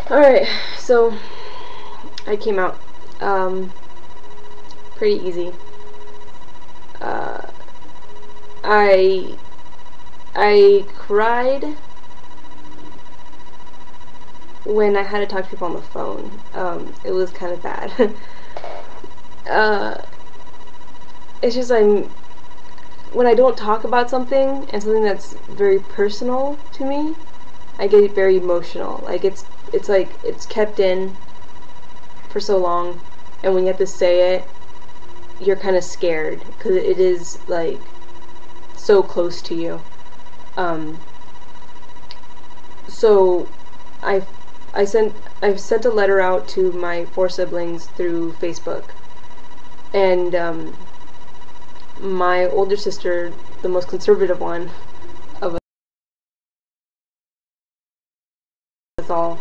Alright, so I came out pretty easy. I cried when I had to talk to people on the phone. It was kind of bad. It's just when I don't talk about something and something that's very personal to me, I get very emotional. Like it's like it's kept in for so long, and when you have to say it, you're kind of scared because it is like so close to you. So I've sent a letter out to my 4 siblings through Facebook, and my older sister, the most conservative one of us all,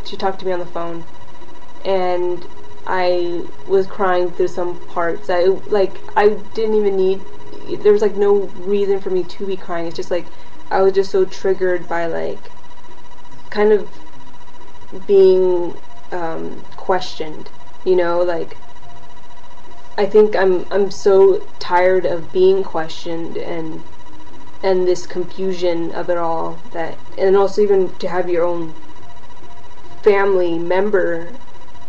she talked to me on the phone, and I was crying through some parts. I didn't even need, there was like no reason for me to be crying. It's just like I was just so triggered by like kind of being questioned, you know, like I think I'm so tired of being questioned and this confusion of it all, that, and also even to have your own family member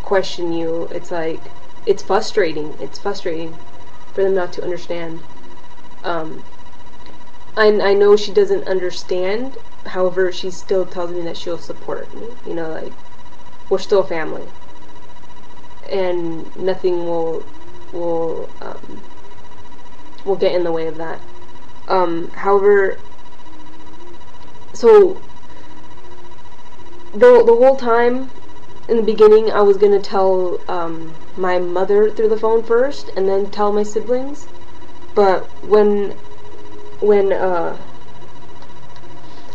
question you. It's like it's frustrating for them not to understand. I know she doesn't understand, however she still tells me that she'll support me, you know, like we're still family and nothing will get in the way of that. However, so the whole time in the beginning I was gonna tell my mother through the phone first and then tell my siblings, but when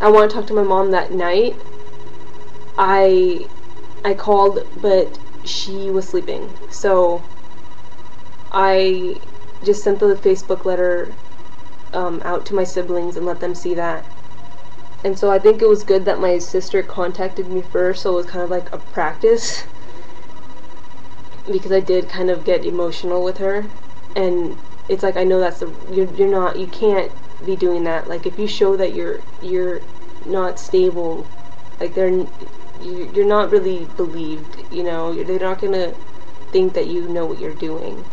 I want to talk to my mom that night, I called, but she was sleeping, so I just sent the Facebook letter out to my siblings and let them see that. And so I think it was good that my sister contacted me first, so it was kind of like a practice, because I did kind of get emotional with her, and it's like I know that's you can't be doing that. Like if you show that you're not stable, like you're not really believed, you know, they're not gonna think that you know what you're doing.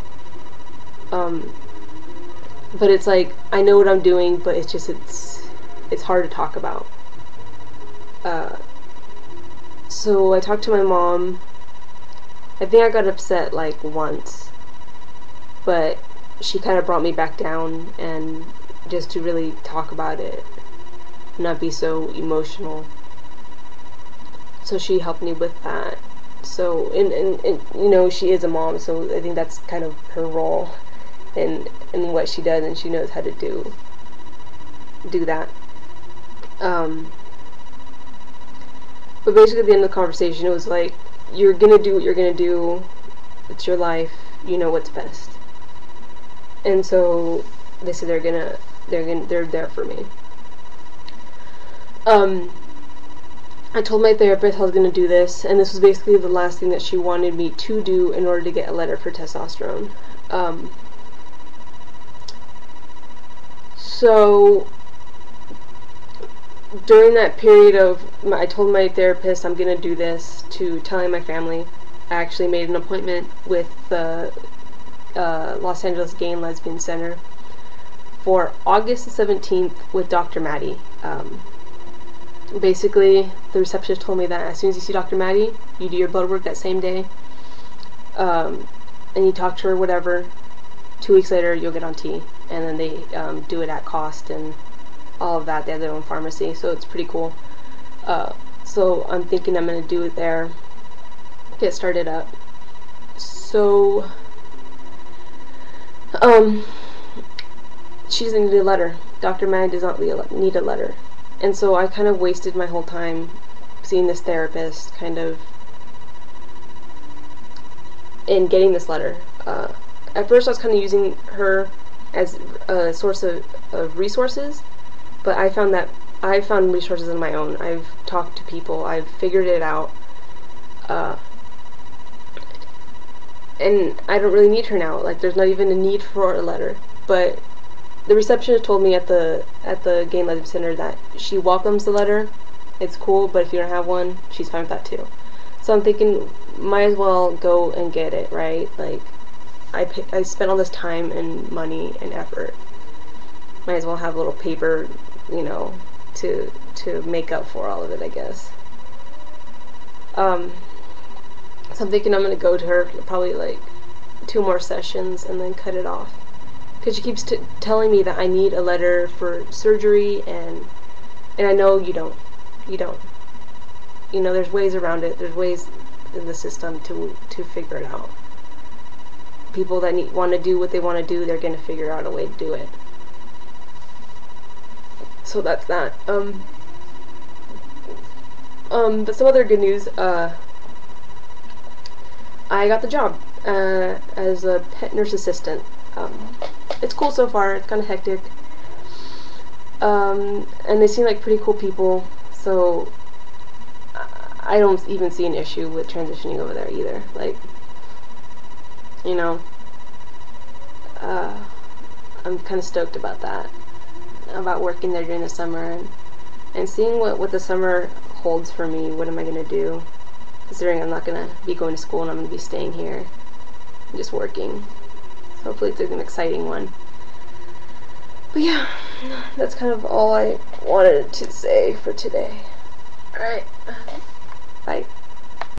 But it's like I know what I'm doing, but it's just it's hard to talk about. So I talked to my mom. I think I got upset like once, but she kind of brought me back down, and just to really talk about it, not be so emotional. So she helped me with that. So and you know, she is a mom, so I think that's kind of her role in what she does, and she knows how to do that. But basically at the end of the conversation it was like, you're gonna do what you're gonna do, it's your life, you know what's best. And so they said they're there for me. I told my therapist I was gonna do this, and this was basically the last thing that she wanted me to do in order to get a letter for testosterone. So during that period of, I told my therapist I'm gonna do this, to telling my family, I actually made an appointment with the Los Angeles Gay and Lesbian Center for August the 17th with Dr. Maddie. Basically, the receptionist told me that as soon as you see Dr. Maddie, you do your blood work that same day, and you talk to her, whatever. 2 weeks later, you'll get on T, and then they do it at cost and all of that. They have their own pharmacy, so it's pretty cool. So I'm thinking I'm gonna do it there, get started up. So she doesn't need a letter. Dr. Maddie does not need a letter. And so I kind of wasted my whole time seeing this therapist, kind of, in getting this letter. At first I was kind of using her as a source of resources, but I found that I've found resources on my own. I've talked to people. I've figured it out. And I don't really need her now. Like, there's not even a need for a letter. But the receptionist told me at the gay and lesbian center that she welcomes the letter. It's cool, but if you don't have one, she's fine with that too. So I'm thinking, might as well go and get it, right? Like, I spent all this time and money and effort. Might as well have a little paper, you know, to make up for all of it, I guess. So I'm thinking I'm gonna go to her probably like 2 more sessions and then cut it off. Because she keeps telling me that I need a letter for surgery, and I know you don't. You don't. You know, there's ways around it. There's ways in the system to figure it out. People that want to do what they want to do, they're going to figure out a way to do it. So that's that. But some other good news, I got the job as a pet nurse assistant. It's cool so far. It's kind of hectic. And they seem like pretty cool people, so I don't even see an issue with transitioning over there either. Like, you know, I'm kind of stoked about that, about working there during the summer and seeing what the summer holds for me. What am I going to do, considering I'm not going to be going to school and I'm going to be staying here and just working. So hopefully it's an exciting one. But yeah, that's kind of all I wanted to say for today. Alright, bye.